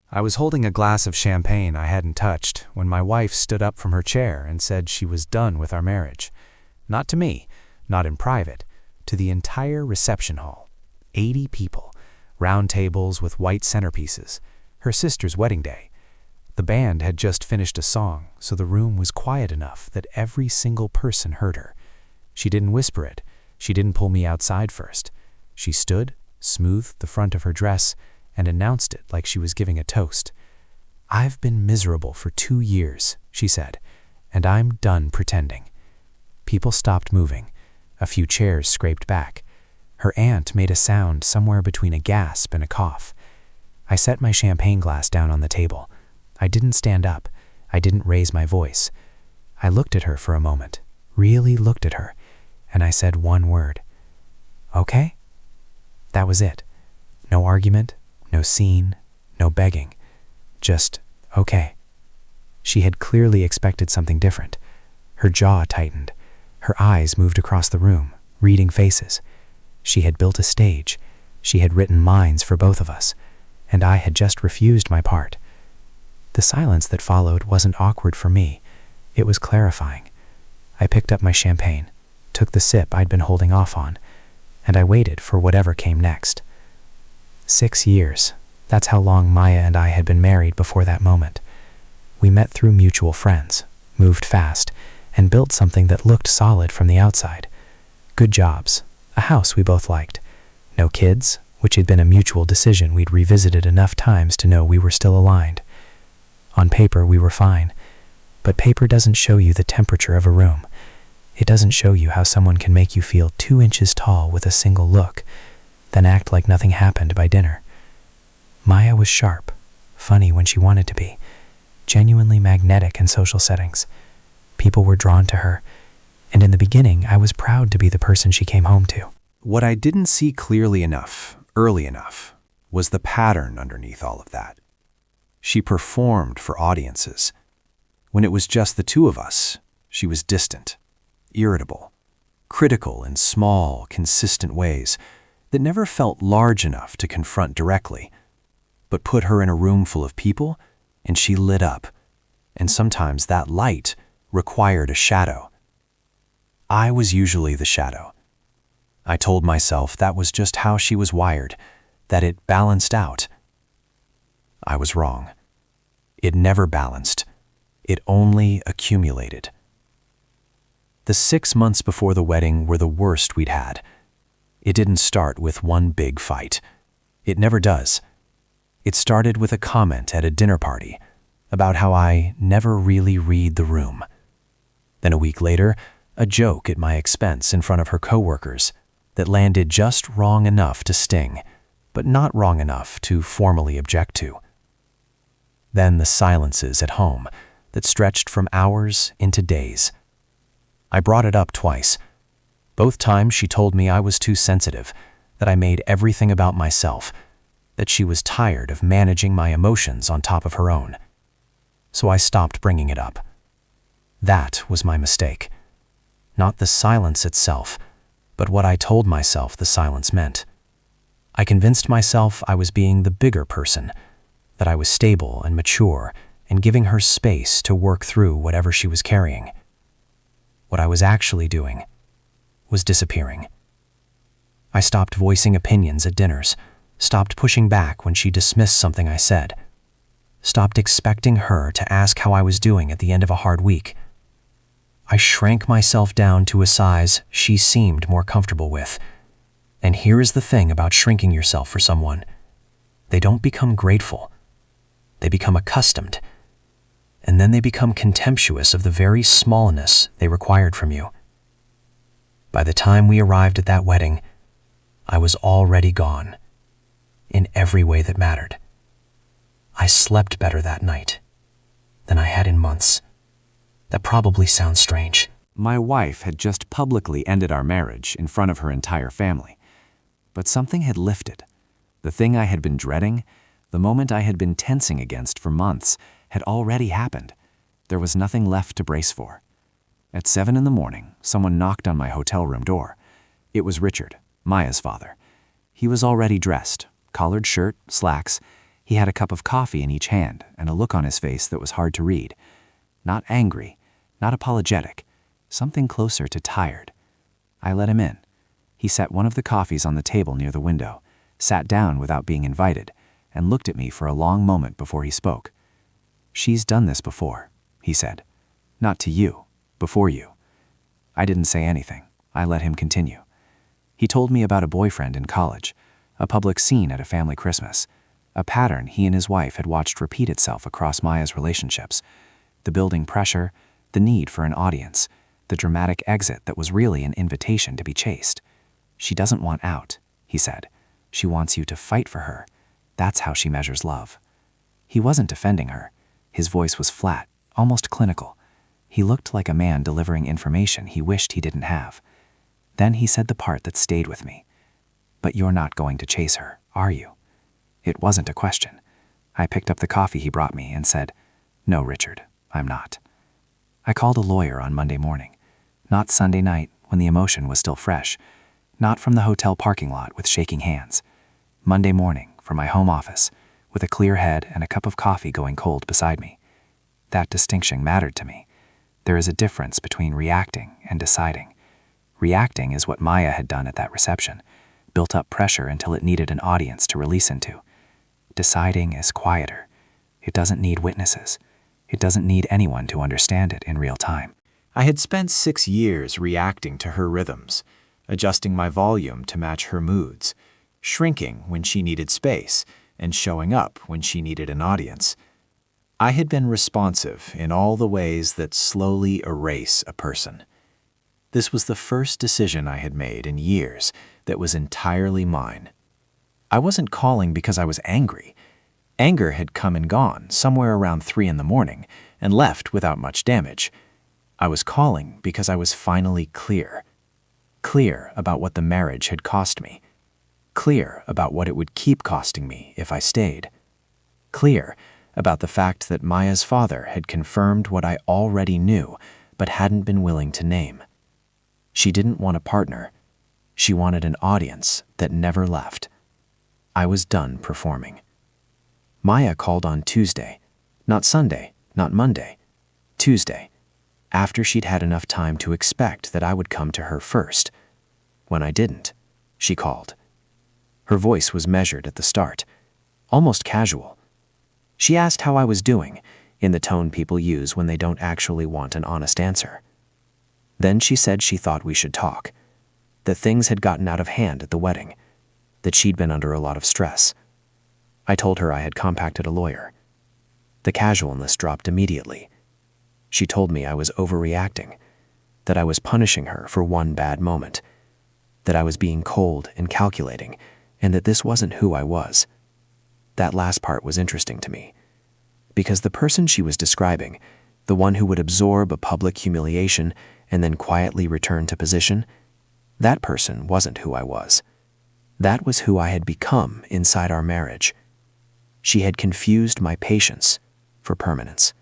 I was holding a glass of champagne I hadn't touched when my wife stood up from her chair and said she was done with our marriage. Not to me, not in private, to the entire reception hall. 80 people, round tables with white centerpieces, her sister's wedding day. The band had just finished a song, so the room was quiet enough that every single person heard her. She didn't whisper it. She didn't pull me outside first. She stood, smoothed the front of her dress, and announced it like she was giving a toast. "I've been miserable for 2 years," she said, "and I'm done pretending." People stopped moving. A few chairs scraped back. Her aunt made a sound somewhere between a gasp and a cough. I set my champagne glass down on the table. I didn't stand up. I didn't raise my voice. I looked at her for a moment, really looked at her, and I said one word. "Okay?" That was it. No argument, no scene, no begging. Just, okay. She had clearly expected something different. Her jaw tightened. Her eyes moved across the room, reading faces. She had built a stage. She had written minds for both of us, and I had just refused my part. The silence that followed wasn't awkward for me. It was clarifying. I picked up my champagne, took the sip I'd been holding off on, and I waited for whatever came next. 6 years. That's how long Maya and I had been married before that moment. We met through mutual friends, moved fast, and built something that looked solid from the outside. Good jobs, a house we both liked, no kids, which had been a mutual decision we'd revisited enough times to know we were still aligned. On paper, we were fine, but paper doesn't show you the temperature of a room. It doesn't show you how someone can make you feel 2 inches tall with a single look, then act like nothing happened by dinner. Maya was sharp, funny when she wanted to be, genuinely magnetic in social settings. People were drawn to her, and in the beginning, I was proud to be the person she came home to. What I didn't see clearly enough, early enough, was the pattern underneath all of that. She performed for audiences. When it was just the two of us, she was distant, irritable, critical in small, consistent ways that never felt large enough to confront directly, but put her in a room full of people, and she lit up, and sometimes that light required a shadow. I was usually the shadow. I told myself that was just how she was wired, that it balanced out. I was wrong. It never balanced. It only accumulated. The 6 months before the wedding were the worst we'd had. It didn't start with one big fight. It never does. It started with a comment at a dinner party about how I never really read the room. Then a week later, a joke at my expense in front of her coworkers that landed just wrong enough to sting, but not wrong enough to formally object to. Then the silences at home that stretched from hours into days. I brought it up twice. Both times she told me I was too sensitive, that I made everything about myself, that she was tired of managing my emotions on top of her own. So I stopped bringing it up. That was my mistake. Not the silence itself, but what I told myself the silence meant. I convinced myself I was being the bigger person, that I was stable and mature and giving her space to work through whatever she was carrying. What I was actually doing was disappearing. I stopped voicing opinions at dinners, stopped pushing back when she dismissed something I said, stopped expecting her to ask how I was doing at the end of a hard week. I shrank myself down to a size she seemed more comfortable with. And here is the thing about shrinking yourself for someone. They don't become grateful. They become accustomed. And then they become contemptuous of the very smallness they required from you. By the time we arrived at that wedding, I was already gone, in every way that mattered. I slept better that night than I had in months. That probably sounds strange. My wife had just publicly ended our marriage in front of her entire family. But something had lifted. The thing I had been dreading, the moment I had been tensing against for months, had already happened. There was nothing left to brace for. At 7 in the morning, someone knocked on my hotel room door. It was Richard, Maya's father. He was already dressed, collared shirt, slacks. He had a cup of coffee in each hand and a look on his face that was hard to read. Not angry, not apologetic, something closer to tired. I let him in. He set one of the coffees on the table near the window, sat down without being invited, and looked at me for a long moment before he spoke. "She's done this before," he said. "Not to you, before you." I didn't say anything. I let him continue. He told me about a boyfriend in college, a public scene at a family Christmas, a pattern he and his wife had watched repeat itself across Maya's relationships, the building pressure, the need for an audience, the dramatic exit that was really an invitation to be chased. "She doesn't want out," he said. "She wants you to fight for her. That's how she measures love." He wasn't defending her. His voice was flat, almost clinical. He looked like a man delivering information he wished he didn't have. Then he said the part that stayed with me. "But you're not going to chase her, are you?" It wasn't a question. I picked up the coffee he brought me and said, "No, Richard, I'm not." I called a lawyer on Monday morning. Not Sunday night, when the emotion was still fresh. Not from the hotel parking lot with shaking hands. Monday morning, from my home office, with a clear head and a cup of coffee going cold beside me. That distinction mattered to me. There is a difference between reacting and deciding. Reacting is what Maya had done at that reception, built up pressure until it needed an audience to release into. Deciding is quieter. It doesn't need witnesses. It doesn't need anyone to understand it in real time. I had spent 6 years reacting to her rhythms, adjusting my volume to match her moods, shrinking when she needed space, and showing up when she needed an audience. I had been responsive in all the ways that slowly erase a person. This was the first decision I had made in years that was entirely mine. I wasn't calling because I was angry. Anger had come and gone somewhere around 3 in the morning and left without much damage. I was calling because I was finally clear. Clear about what the marriage had cost me. Clear about what it would keep costing me if I stayed. Clear about the fact that Maya's father had confirmed what I already knew but hadn't been willing to name. She didn't want a partner. She wanted an audience that never left. I was done performing. Maya called on Tuesday, not Sunday, not Monday, Tuesday, after she'd had enough time to expect that I would come to her first. When I didn't, she called. Her voice was measured at the start, almost casual. She asked how I was doing, in the tone people use when they don't actually want an honest answer. Then she said she thought we should talk, that things had gotten out of hand at the wedding, that she'd been under a lot of stress. I told her I had contacted a lawyer. The casualness dropped immediately. She told me I was overreacting, that I was punishing her for one bad moment, that I was being cold and calculating, and that this wasn't who I was. That last part was interesting to me, because the person she was describing, the one who would absorb a public humiliation and then quietly return to position, that person wasn't who I was. That was who I had become inside our marriage. She had confused my patience for permanence.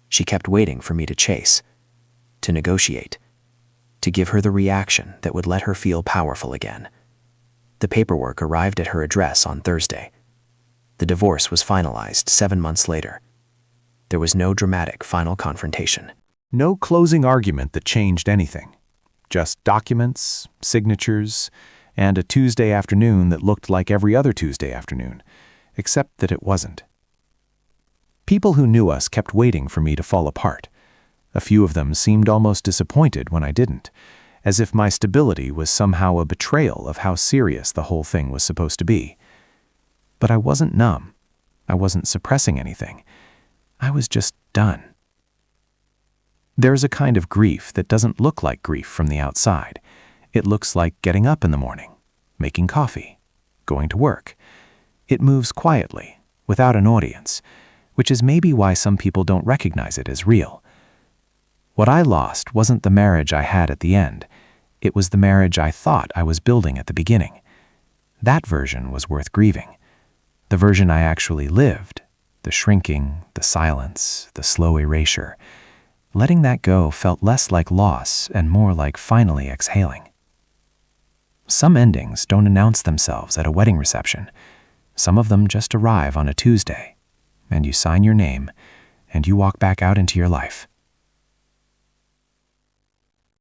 She kept waiting for me to chase, to negotiate, to give her the reaction that would let her feel powerful again. The paperwork arrived at her address on Thursday. The divorce was finalized 7 months later. There was no dramatic final confrontation. No closing argument that changed anything. Just documents, signatures, and a Tuesday afternoon that looked like every other Tuesday afternoon, except that it wasn't. People who knew us kept waiting for me to fall apart. A few of them seemed almost disappointed when I didn't, as if my stability was somehow a betrayal of how serious the whole thing was supposed to be. But I wasn't numb. I wasn't suppressing anything. I was just done. There's a kind of grief that doesn't look like grief from the outside. It looks like getting up in the morning, making coffee, going to work. It moves quietly, without an audience, which is maybe why some people don't recognize it as real. What I lost wasn't the marriage I had at the end. It was the marriage I thought I was building at the beginning. That version was worth grieving. The version I actually lived, the shrinking, the silence, the slow erasure, letting that go felt less like loss and more like finally exhaling. Some endings don't announce themselves at a wedding reception. Some of them just arrive on a Tuesday, and you sign your name, and you walk back out into your life.